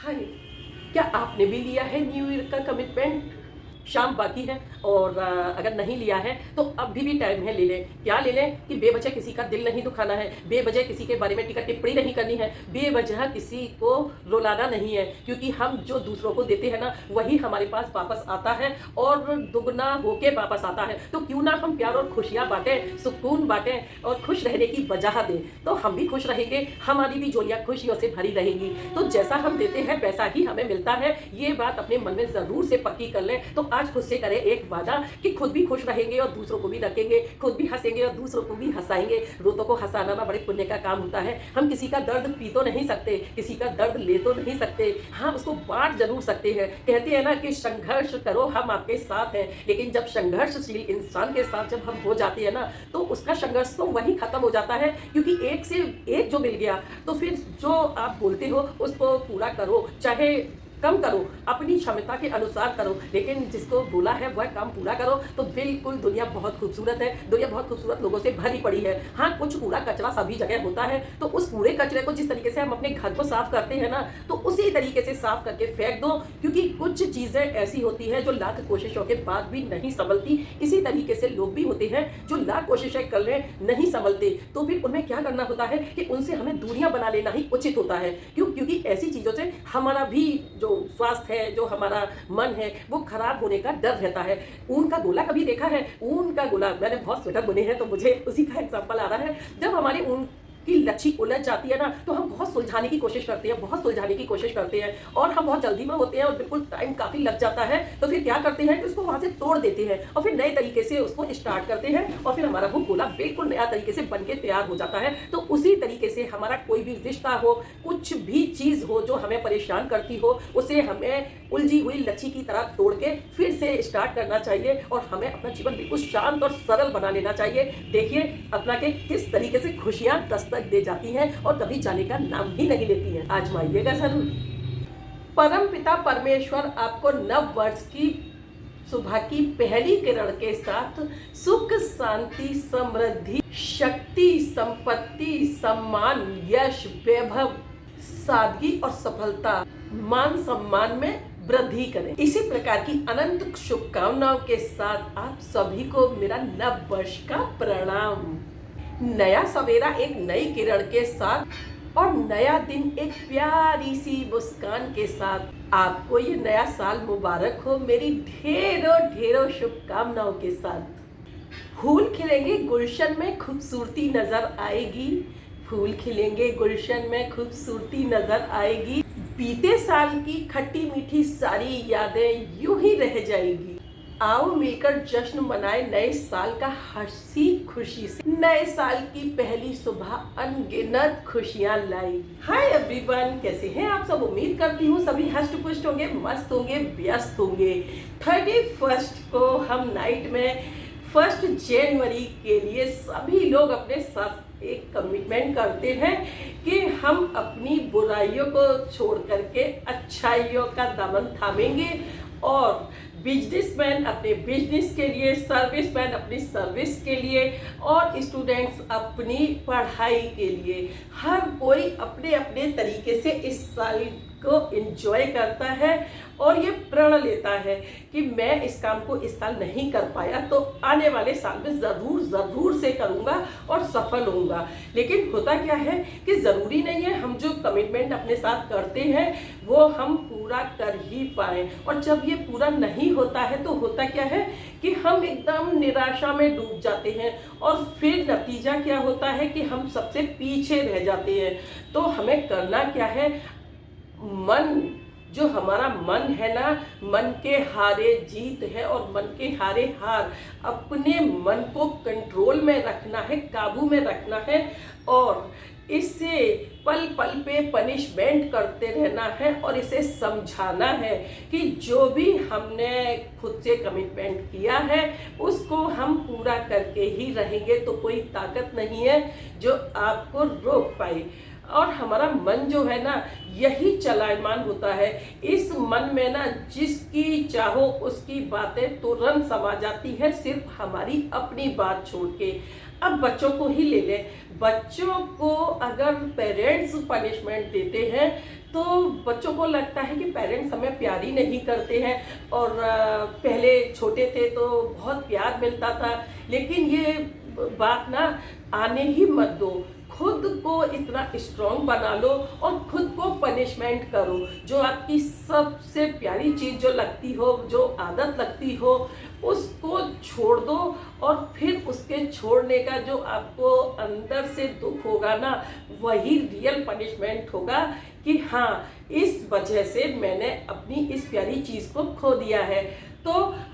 हाय, क्या आपने भी लिया है न्यू ईयर का कमिटमेंट? शाम बाकी है और अगर नहीं लिया है तो अभी भी टाइम है, ले लें। क्या ले लें कि बेवजह किसी का दिल नहीं दुखाना है, बेवजह किसी के बारे में टीका टिप्पणी नहीं करनी है, बेवजह किसी को रुलाना नहीं है, क्योंकि हम जो दूसरों को देते हैं ना वही हमारे पास वापस आता है और दुगना होके वापस आता है। तो क्यों ना हम प्यार और खुशियाँ बांटें, सुकून बांटें और खुश रहने की वजह दें, तो हम भी खुश रहेंगे, हमारी भी झोलियाँ खुशियों से भरी रहेंगी। तो जैसा हम देते हैं वैसा ही हमें मिलता है, ये बात अपने मन में जरूर से पक्की कर लें। तो आज खुद से करें एक वादा कि खुद भी खुश रहेंगे और दूसरों को भी रखेंगे, खुद भी हंसेंगे और दूसरों को भी हंसाएंगे। रोतों को हंसाना ना बड़े पुण्य का काम होता है। हम किसी का दर्द पी तो नहीं सकते, किसी का दर्द ले तो नहीं सकते, हाँ उसको बांट जरूर सकते हैं। कहते हैं ना कि संघर्ष करो हम आपके साथ हैं, लेकिन जब संघर्षशील इंसान के साथ जब हम हो जाते हैं ना तो उसका संघर्ष तो वही खत्म हो जाता है, क्योंकि एक से एक जो मिल गया तो फिर जो आप बोलते हो उसको पूरा करो, चाहे कम करो, अपनी क्षमता के अनुसार करो, लेकिन जिसको बोला है वह काम पूरा करो। तो बिल्कुल दुनिया बहुत खूबसूरत है, दुनिया बहुत खूबसूरत लोगों से भरी पड़ी है। हाँ कुछ कूड़ा कचरा सभी जगह होता है, तो उस कूड़े कचरे को जिस तरीके से हम अपने घर को साफ करते हैं ना तो उसी तरीके से साफ करके फेंक दो, क्योंकि कुछ चीज़ें ऐसी होती हैं जो लाख कोशिशों के बाद भी नहीं संभलती। इसी तरीके से लोग भी होते हैं जो लाख कोशिशें कर लें नहीं संभलते, तो फिर उनमें क्या करना होता है कि उनसे हमें दूरियां बना लेना ही उचित होता है। क्योंकि ऐसी चीज़ों से हमारा भी जो स्वास्थ्य है, जो हमारा मन है, वो खराब होने का डर रहता है। ऊन का गोला कभी देखा है? ऊन का गोला, मैंने बहुत स्वेटर बुने हैं तो मुझे उसी का एग्जांपल आ रहा है। जब हमारे ऊन की लच्छी उलझ जाती है ना तो हम बहुत सुलझाने की कोशिश करते हैं, बहुत सुलझाने की कोशिश करते हैं और हम बहुत जल्दी में होते हैं और बिल्कुल टाइम काफ़ी लग जाता है। तो फिर क्या करते हैं कि उसको वहाँ से तोड़ देते हैं और फिर नए तरीके से उसको स्टार्ट करते हैं और फिर हमारा वो गोला बिल्कुल नया तरीके से बन के तैयार हो जाता है। तो उसी तरीके से हमारा कोई भी रिश्ता हो, कुछ भी चीज़ हो जो हमें परेशान करती हो, उसे हमें उलझी हुई लच्छी की तरह तोड़ के फिर से स्टार्ट करना चाहिए और हमें अपना जीवन बिल्कुल शांत और सरल बना लेना चाहिए। देखिए अपना के किस तरीके से खुशियाँ दस्तक दे जाती हैं और कभी जाने का नाम ही नहीं लेती हैं। आजमाइएगा जरूर। परम पिता परमेश्वर आपको नव वर्ष की सुबह की पहली किरण के साथ सुख, शांति, समृद्धि, शक्ति, संपत्ति, सम्मान, यश, वैभव, सादगी और सफलता, मान सम्मान में वृद्धि करें। इसी प्रकार की अनंत शुभकामनाओं के साथ आप सभी को मेरा नव वर्ष का प्रणाम। नया सवेरा एक नई किरण के साथ और नया दिन एक प्यारी सी मुस्कान के साथ आपको ये नया साल मुबारक हो, मेरी ढेरों ढेरों शुभकामनाओं के साथ। फूल खिलेंगे गुलशन में खूबसूरती नजर आएगी, फूल खिलेंगे गुलशन में खूबसूरती नजर आएगी। बीते साल की खट्टी मीठी सारी यादें यूं ही रह जाएगी। आओ मिलकर जश्न मनाए नए साल का हंसी खुशी से। नए साल की पहली सुबह अनगिनत खुशियां लाई। हाय एवरीवन, कैसे हैं आप सब? उम्मीद करती हूँ सभी हष्ट पुष्ट होंगे, मस्त होंगे, व्यस्त होंगे। 31 को हम नाइट में 1 जनवरी के लिए सभी लोग अपने साथ एक कमिटमेंट करते हैं कि हम अपनी बुराइयों को छोड़ करके अच्छाइयों का दामन थामेंगे और बिजनेसमैन अपने बिजनेस के लिए, सर्विसमैन अपनी सर्विस के लिए और स्टूडेंट्स अपनी पढ़ाई के लिए, हर कोई अपने अपने तरीके से इस साल को एंजॉय करता है और ये प्रण लेता है कि मैं इस काम को इस साल नहीं कर पाया तो आने वाले साल में ज़रूर से करूँगा और सफल होऊंगा। लेकिन होता क्या है कि ज़रूरी नहीं है हम जो कमिटमेंट अपने साथ करते हैं वो हम पूरा कर ही पाएँ, और जब ये पूरा नहीं होता है तो होता क्या है कि हम एकदम निराशा में डूब जाते हैं और फिर नतीजा क्या होता है कि हम सबसे पीछे रह जाते हैं। तो हमें करना क्या है, मन जो हमारा मन है ना, मन के हारे जीत है और मन के हारे हार। अपने मन को कंट्रोल में रखना है, काबू में रखना है और इससे पल पल पे पनिशमेंट करते रहना है और इसे समझाना है कि जो भी हमने खुद से कमिटमेंट किया है उसको हम पूरा करके ही रहेंगे। तो कोई ताकत नहीं है जो आपको रोक पाए। और हमारा मन जो है ना यही चलायमान होता है। इस मन में ना जिसकी चाहो उसकी बातें तुरंत समा जाती है, सिर्फ हमारी अपनी बात छोड़ के। अब बच्चों को ही ले लें। बच्चों को अगर पेरेंट्स पनिशमेंट देते हैं तो बच्चों को लगता है कि पेरेंट्स हमें प्यार ही नहीं करते हैं, और पहले छोटे थे तो बहुत प्यार मिलता था, लेकिन ये बात ना आने ही मत दो। खुद को इतना स्ट्रांग बना लो और खुद को पनिशमेंट करो। जो आपकी सबसे प्यारी चीज़ जो लगती हो, जो आदत लगती हो, उसको छोड़ दो, और फिर उसके छोड़ने का जो आपको अंदर से दुख होगा ना, वही रियल पनिशमेंट होगा कि हाँ, इस वजह से मैंने अपनी इस प्यारी चीज़ को खो दिया है। तो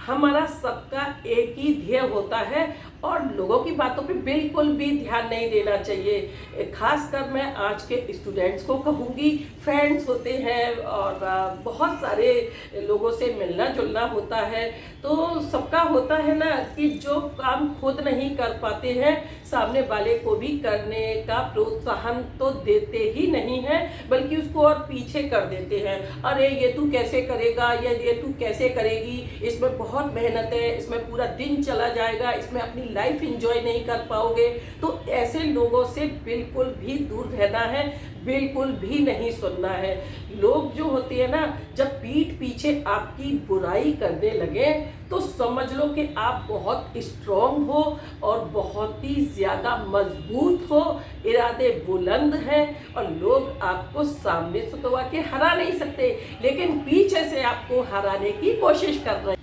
हमारा सबका एक ही ध्येय होता है और लोगों की बातों पे बिल्कुल भी ध्यान नहीं देना चाहिए। खासकर मैं आज के स्टूडेंट्स को कहूँगी, फ्रेंड्स होते हैं और बहुत सारे लोगों से मिलना जुलना होता है, तो सबका होता है ना कि जो काम खुद नहीं कर पाते हैं, सामने वाले को भी करने का प्रोत्साहन तो देते ही नहीं है, बल्कि उसको और पीछे कर देते हैं। अरे ये तू कैसे करेगा, या ये तू कैसे करेगी, इसमें बहुत मेहनत है, इसमें पूरा दिन चला जाएगा, इसमें अपनी लाइफ एंजॉय नहीं कर पाओगे। तो ऐसे लोगों से बिल्कुल भी दूर रहना है, बिल्कुल भी नहीं सुनना है। लोग जो होते हैं ना, जब पीठ पीछे आपकी बुराई करने लगे तो समझ लो कि आप बहुत स्ट्रॉन्ग हो और बहुत ही ज़्यादा मजबूत हो, इरादे बुलंद हैं, और लोग आपको सामने से तो आके हरा नहीं सकते, लेकिन पीछे से आपको हराने की कोशिश कर रहे हैं।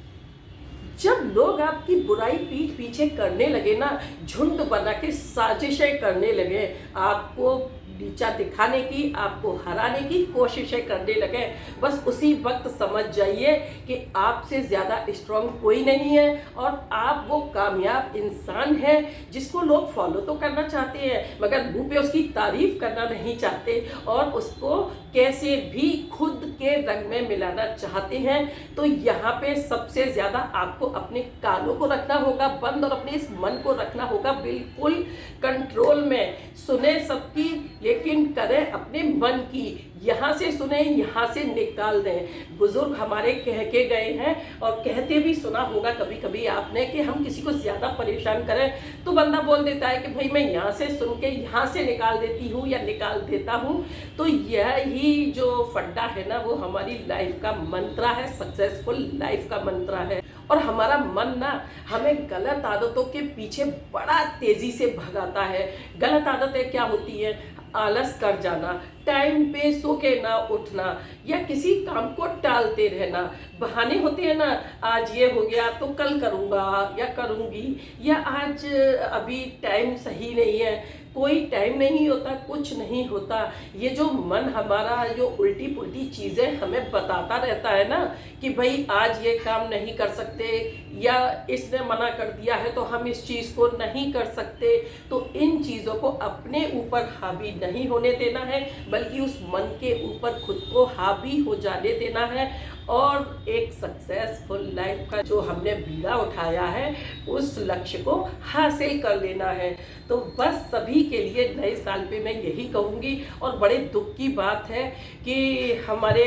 जब लोग आपकी बुराई पीठ पीछे करने लगे ना, झुंड बना के साजिशें करने लगे, आपको नीचा दिखाने की, आपको हराने की कोशिशें करने लगे, बस उसी वक्त समझ जाइए कि आपसे ज़्यादा स्ट्रांग कोई नहीं है, और आप वो कामयाब इंसान हैं जिसको लोग फॉलो तो करना चाहते हैं, मगर मुंह पे उसकी तारीफ करना नहीं चाहते, और उसको कैसे भी खुद के रंग में मिलाना चाहते हैं। तो यहाँ पे सबसे ज़्यादा आपको अपने कानों को रखना होगा बंद, और अपने इस मन को रखना होगा बिल्कुल कंट्रोल में। सुने सबकी, लेकिन करें अपने मन की। यहाँ से सुने, यहाँ से निकाल दें। बुजुर्ग हमारे कह के गए हैं, और कहते भी सुना होगा कभी कभी आपने, कि हम किसी को ज़्यादा परेशान करें तो बंदा बोल देता है कि भाई मैं यहाँ से सुन के यहाँ से निकाल देती हूँ या निकाल देता हूँ। तो यही जो फड्डा है ना, वो हमारी लाइफ का मंत्रा है, सक्सेसफुल लाइफ का मंत्रा है। और हमारा मन ना हमें गलत आदतों के पीछे बड़ा तेज़ी से भगाता है। गलत आदतें क्या होती हैं? आलस कर जाना, टाइम पे सो के ना उठना, या किसी काम को टालते रहना। बहाने होते हैं ना, आज ये हो गया तो कल करूँगा या करूँगी, या आज अभी टाइम सही नहीं है। कोई टाइम नहीं होता, कुछ नहीं होता। ये जो मन हमारा जो उल्टी पुल्टी चीज़ें हमें बताता रहता है ना कि भाई आज ये काम नहीं कर सकते, या इसने मना कर दिया है तो हम इस चीज़ को नहीं कर सकते, तो इन चीज़ों को अपने ऊपर हावी नहीं होने देना है, बल्कि उस मन के ऊपर खुद को हावी हो जाने देना है, और एक सक्सेसफुल लाइफ का जो हमने बीड़ा उठाया है उस लक्ष्य को हासिल कर लेना है। तो बस सभी के लिए नए साल पे मैं यही कहूँगी। और बड़े दुख की बात है कि हमारे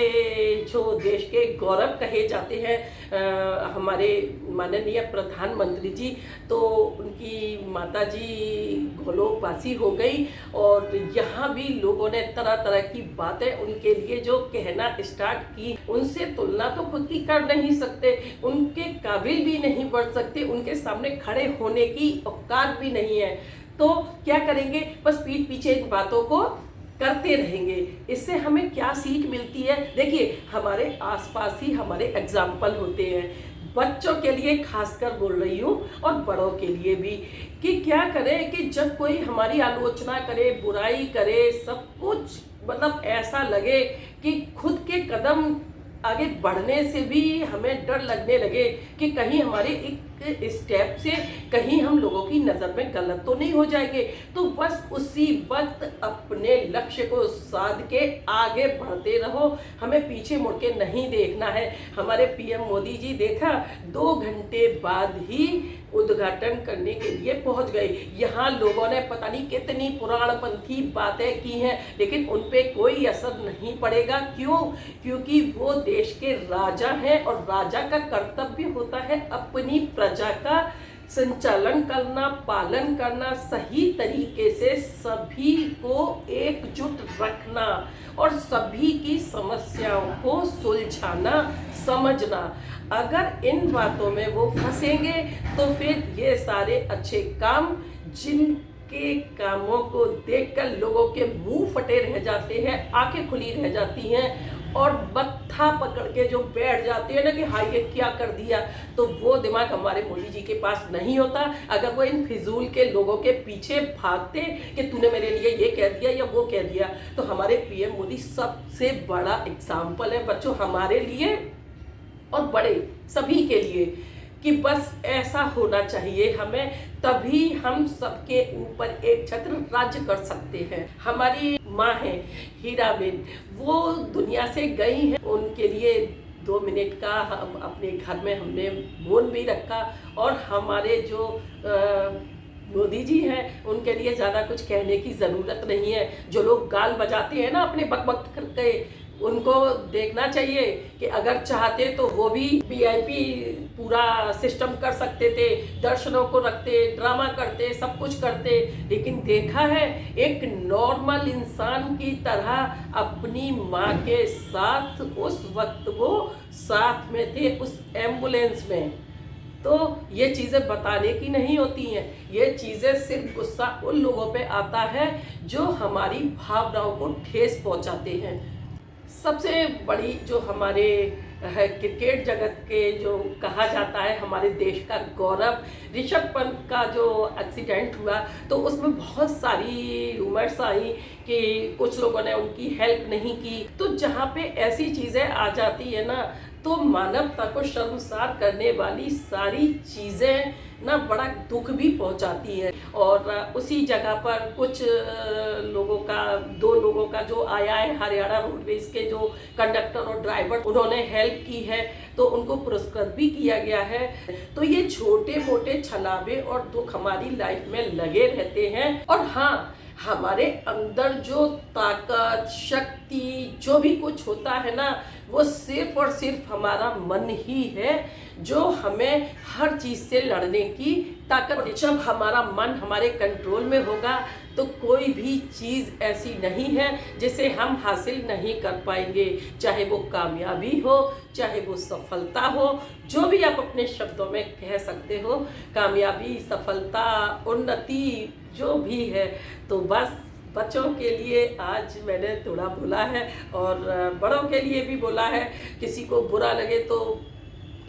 जो देश के गौरव कहे जाते हैं, हमारे माननीय प्रधानमंत्री जी, तो उनकी माता जी गोलोकवासी हो गई, और यहाँ भी लोगों ने तरह तरह की बातें उनके लिए जो कहना स्टार्ट की, उनसे तुलना तो खुद की कर नहीं सकते, उनके काबिल भी नहीं बढ़ सकते, उनके सामने खड़े होने की औकात भी नहीं है। तो क्या करेंगे? बस पीठ पीछे इन बातों को करते रहेंगे। इससे हमें क्या सीख मिलती है? देखिए, हमारे आसपास ही हमारे एग्जाम्पल होते हैं, बच्चों के लिए खासकर बोल रही हूँ और बड़ों के लिए भी, कि क्या करें कि जब कोई हमारी आलोचना करे, बुराई करे, सब कुछ मतलब ऐसा लगे कि खुद के कदम आगे बढ़ने से भी हमें डर लगने लगे कि कहीं हमारे एक स्टेप से कहीं हम लोगों की नज़र में गलत तो नहीं हो जाएंगे। तो बस उसी वक्त अपने लक्ष्य को साध के आगे बढ़ते रहो, हमें पीछे मुड़ के नहीं देखना है। हमारे पीएम मोदी जी देखा 2 घंटे बाद ही उद्घाटन करने के लिए पहुंच गए। यहाँ लोगों ने पता नहीं कितनी पुराणपंथी बातें की हैं, लेकिन उन पे कोई असर नहीं पड़ेगा। क्यों? क्योंकि वो देश के राजा हैं, और राजा का कर्तव्य होता है अपनी प्रजा का संचालन करना, पालन करना, सही तरीके से सभी को एकजुट रखना और सभी की समस्याओं को सुलझाना, समझना। अगर इन बातों में वो फंसेंगे तो फिर ये सारे अच्छे काम, जिनके कामों को देखकर लोगों के मुंह फटे रह जाते हैं, आंखें खुली रह जाती हैं और मत्था पकड़ के जो बैठ जाते हैं ना कि हाँ ये क्या कर दिया, तो वो दिमाग हमारे मोदी जी के पास नहीं होता। अगर वो इन फिजूल के लोगों के पीछे भागते कि तूने मेरे लिए ये कह दिया या वो कह दिया, तो हमारे पीएम मोदी सबसे बड़ा एग्जाम्पल है बच्चों, हमारे लिए और बड़े सभी के लिए, कि बस ऐसा होना चाहिए हमें, तभी हम सबके ऊपर एक छत्र राज्य कर सकते हैं। हमारी माँ है हीराबेन, वो दुनिया से गई हैं, उनके लिए 2 मिनट का हम अपने घर में हमने मौन भी रखा। और हमारे जो मोदी जी हैं, उनके लिए ज़्यादा कुछ कहने की ज़रूरत नहीं है। जो लोग गाल बजाते हैं ना अपने बक बक करके, उनको देखना चाहिए कि अगर चाहते तो वो भी वीआईपी पूरा सिस्टम कर सकते थे, दर्शनों को रखते, ड्रामा करते, सब कुछ करते, लेकिन देखा है एक नॉर्मल इंसान की तरह अपनी माँ के साथ उस वक्त वो साथ में थे उस एम्बुलेंस में। तो ये चीज़ें बताने की नहीं होती हैं, ये चीज़ें सिर्फ गुस्सा उन लोगों पे आता है जो हमारी भावनाओं को ठेस पहुंचाते हैं। सबसे बड़ी जो हमारे क्रिकेट जगत के जो कहा जाता है हमारे देश का गौरव, ऋषभ पंत का जो एक्सीडेंट हुआ तो उसमें बहुत सारी रूमर्स आई कि कुछ लोगों ने उनकी हेल्प नहीं की। तो जहाँ पे ऐसी चीज़ें आ जाती है ना, तो मानवता को शर्मसार करने वाली सारी चीज़ें ना बड़ा दुख भी पहुंचाती हैं। और उसी जगह पर कुछ लोगों का, 2 लोगों का जो आया है हरियाणा रोडवेज के जो कंडक्टर और ड्राइवर, उन्होंने हेल्प की है तो उनको पुरस्कृत भी किया गया है। तो ये छोटे मोटे छलावे और दुख हमारी लाइफ में लगे रहते हैं। और हाँ, हमारे अंदर जो ताकत, शक्ति, जो भी कुछ होता है ना, वो सिर्फ और सिर्फ हमारा मन ही है जो हमें हर चीज़ से लड़ने की ताकत। जब हमारा मन हमारे कंट्रोल में होगा तो कोई भी चीज़ ऐसी नहीं है जिसे हम हासिल नहीं कर पाएंगे, चाहे वो कामयाबी हो, चाहे वो सफलता हो, जो भी आप अपने शब्दों में कह सकते हो, कामयाबी, सफलता, उन्नति, जो भी है। तो बस बच्चों के लिए आज मैंने थोड़ा बोला है और बड़ों के लिए भी बोला है। किसी को बुरा लगे तो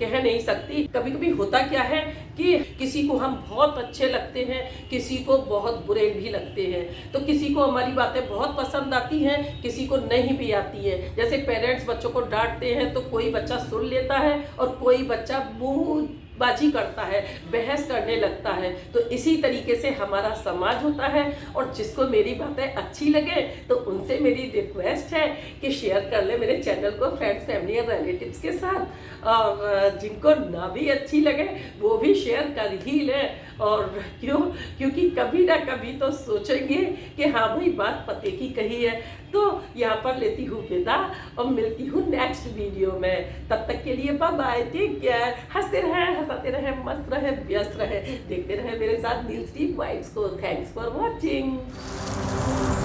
कह नहीं सकती। कभी कभी होता क्या है कि किसी को हम बहुत अच्छे लगते हैं, किसी को बहुत बुरे भी लगते हैं। तो किसी को हमारी बातें बहुत पसंद आती हैं, किसी को नहीं भी आती है। जैसे पेरेंट्स बच्चों को डांटते हैं तो कोई बच्चा सुन लेता है और कोई बच्चा मुँह बाजी करता है, बहस करने लगता है। तो इसी तरीके से हमारा समाज होता है। और जिसको मेरी बातें अच्छी लगे तो उनसे मेरी रिक्वेस्ट है कि शेयर कर ले मेरे चैनल को फ्रेंड्स, फैमिली और रिलेटिव्स के साथ। और जिनको ना भी अच्छी लगे वो भी शेयर कर ही ले। और क्योंकि कभी ना कभी तो सोचेंगे कि हाँ भाई बात पते की कही है। तो यहाँ पर लेती हूँ विदा और मिलती हूँ नेक्स्ट वीडियो में। तब तक के लिए बाय बाय, टेक केयर। हंसते रहे, हंसाते रहे, मस्त रहे, व्यस्त रहे, देखते रहे मेरे साथ न्यूज़ टीवी वाइब्स को। Thanks for watching.